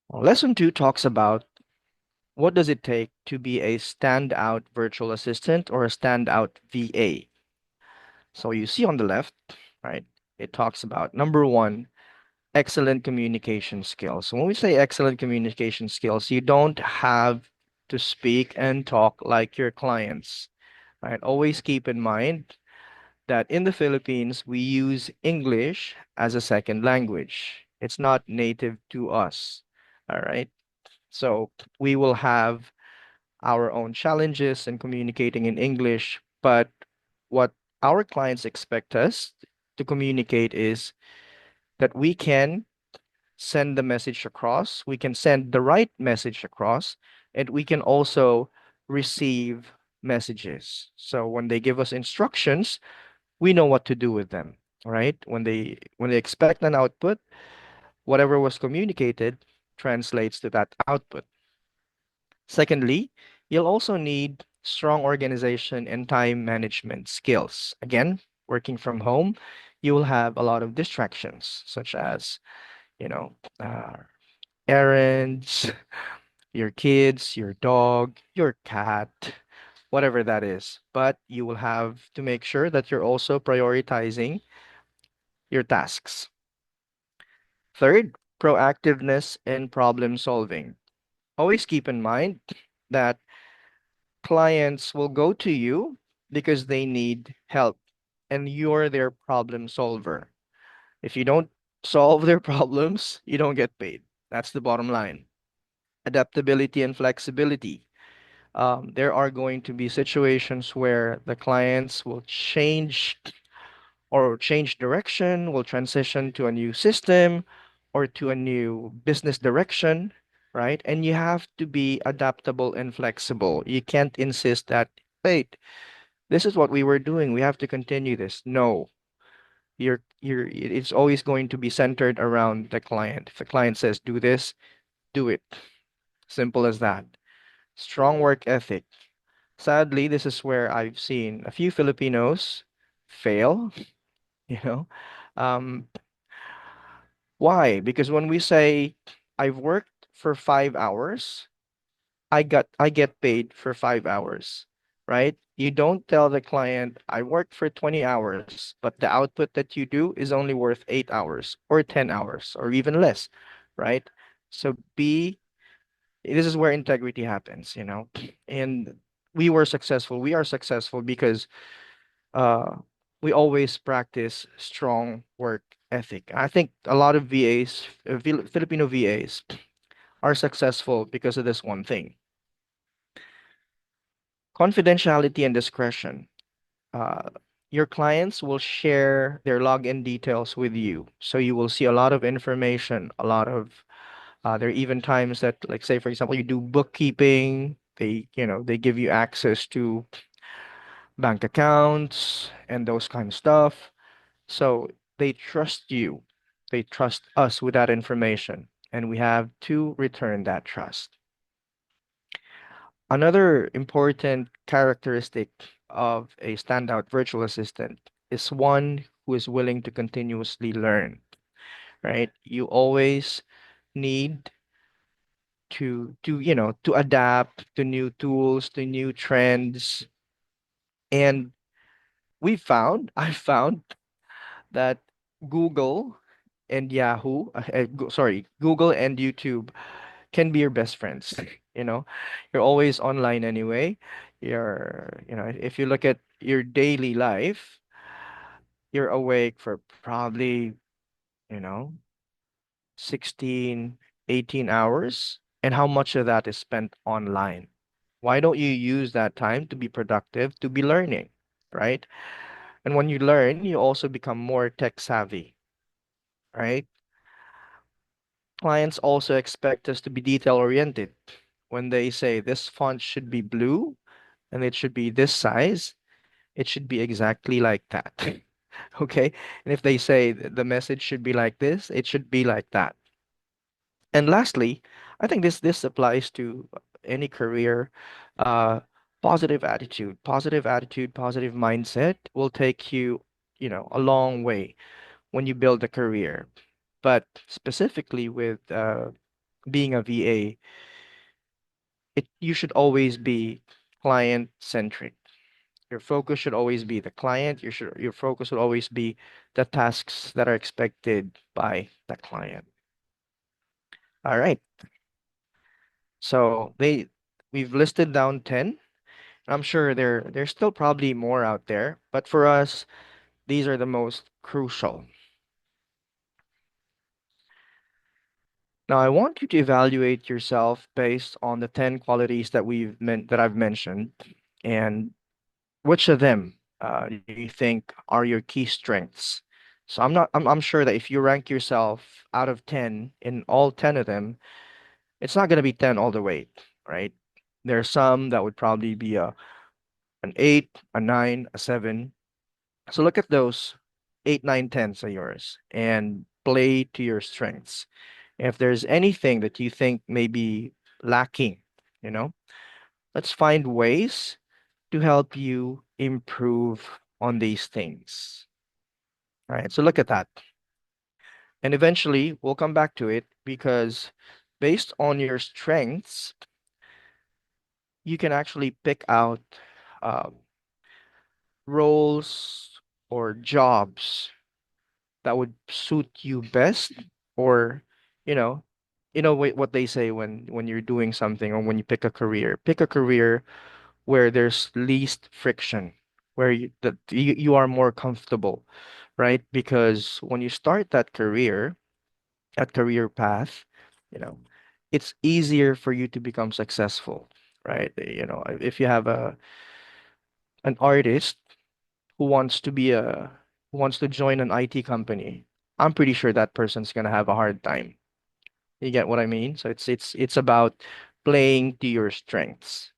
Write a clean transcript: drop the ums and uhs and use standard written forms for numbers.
Well, Lesson 2 talks about what does it take to be a standout virtual assistant or a standout VA. So you see on the left, right, it talks about number one, excellent communication skills. So when we say excellent communication skills, you don't have to speak and talk like your clients, right? Always keep in mind that in the Philippines, we use English as a second language. It's not native to us, all right? So we will have our own challenges in communicating in English, but what our clients expect us to communicate is that we can send the message across, we can send the right message across, and we can also receive messages. So when they give us instructions, we know what to do with them, right? When they expect an output, whatever was communicated translates to that output. Secondly, you'll also need strong organization and time management skills. Again, working from home, you will have a lot of distractions, such as, you know, uh, errands, your kids, your dog, your cat, whatever that is. But you will have to make sure that you're also prioritizing your tasks. Third, proactiveness in problem solving. Always keep in mind that clients will go to you because they need help and you're their problem solver. If you don't solve their problems, you don't get paid. That's the bottom line. Adaptability and flexibility. There are going to be situations where the clients will change direction, will transition to a new system or to a new business direction, right? And you have to be adaptable and flexible. You can't insist that, wait, this is what we were doing. We have to continue this. No, it's always going to be centered around the client. If the client says do this, do it. Simple as that. Strong work ethic. Sadly, this is where I've seen a few Filipinos fail, you know. Um, why? Because when we say I've worked for 5 hours, I get paid for 5 hours, right? You don't tell the client I worked for 20 hours, but the output that you do is only worth 8 hours or 10 hours or even less, right? So this is where integrity happens, you know. And we are successful because uh we always practice strong work ethic. I think a lot of VAs, Filipino VAs, are successful because of this one thing. Confidentiality and discretion. Uh, your clients will share their login details with you. So you will see a lot of information, a lot of there are even times that, like, say, for example, you do bookkeeping, they give you access to bank accounts and those kind of stuff. So they trust you. They trust us with that information, and we have to return that trust. Another important characteristic of a standout virtual assistant is one who is willing to continuously learn, right? You always need to adapt to new tools, to new trends. And I found that Google and Google and YouTube can be your best friends. You know, you're always online anyway. If you look at your daily life, you're awake for probably, you know, 16, 18 hours. And how much of that is spent online? Why don't you use that time to be productive, to be learning, right? And when you learn, you also become more tech savvy, right? Clients also expect us to be detail oriented. When they say this font should be blue and it should be this size, it should be exactly like that. Okay? And if they say the message should be like this, it should be like that. And lastly, I think this applies to any career. Uh, positive attitude, positive mindset will take you, a long way when you build a career. But specifically with being a VA, you should always be client centric. Your focus should always be the client. Your focus should always be the tasks that are expected by the client. All right. So we've listed down 10. I'm sure there's still probably more out there, but for us, these are the most crucial. Now, I want you to evaluate yourself based on the 10 qualities that I've mentioned, and which of them do you think are your key strengths? So I'm sure that if you rank yourself out of 10 in all 10 of them, it's not going to be 10 all the way, right? There are some that would probably be an 8, a 9, a 7. So look at those 8, 9, 10s of yours and play to your strengths. If there's anything that you think may be lacking, you know, let's find ways to help you improve on these things. All right, so look at that. And eventually we'll come back to it because based on your strengths, you can actually pick out um, roles or jobs that would suit you best, or you know what they say when you're doing something, or when you pick a career where there's least friction, where you are more comfortable, right? Because when you start that career path, you know, it's easier for you to become successful, right? If you have an artist who wants to be a who wants to join an IT company, I'm pretty sure that person's gonna have a hard time. You get what I mean? So it's about playing to your strengths.